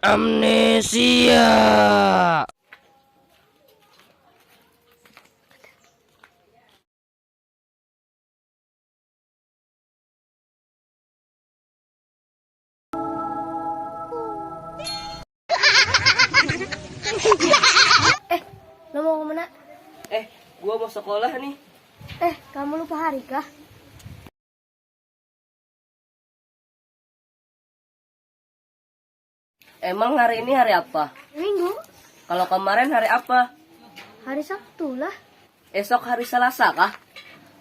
Amnesia. Lo mau kemana? Gua mau sekolah nih. Kamu lupa hari kah? Emang hari ini hari apa? Minggu, Kalau kemarin hari apa? hari Sabtu lah. Esok hari Selasa kah?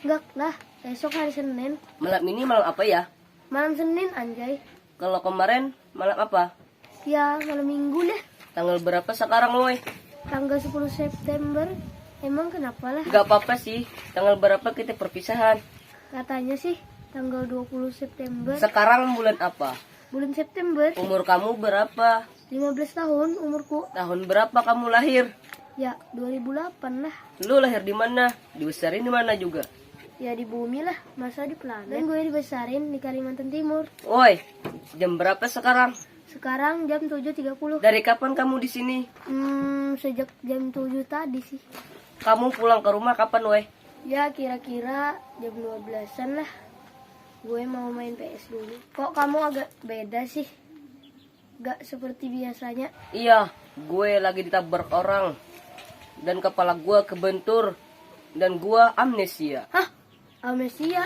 Enggak lah, esok hari Senin. Malam ini malam apa ya? Malam Senin anjay. Kalau kemarin malam apa? Ya, malam Minggu deh. Tanggal berapa sekarang, woi? Tanggal 10 September. Emang kenapa lah? Gak apa-apa sih. Tanggal berapa kita perpisahan? Katanya sih tanggal 20 September. Sekarang bulan apa? Bulan September. Umur kamu berapa? 15 tahun umurku. Tahun berapa kamu lahir? Ya, 2008 lah. Lu lahir di mana? Dibesarin di mana juga? Ya di bumi lah, masa di planet. Dan gue dibesarin di Kalimantan Timur. Woi, jam berapa sekarang? Sekarang jam 7.30. Dari kapan kamu di sini? Sejak jam 7 tadi sih. Kamu pulang ke rumah kapan, woi? Ya kira-kira jam 12-an lah. Gue mau main PS dulu. Kok kamu agak beda sih? Gak seperti biasanya. Iya, gue lagi ditabrak orang. Dan kepala gue kebentur. Dan gue amnesia. Hah? Amnesia?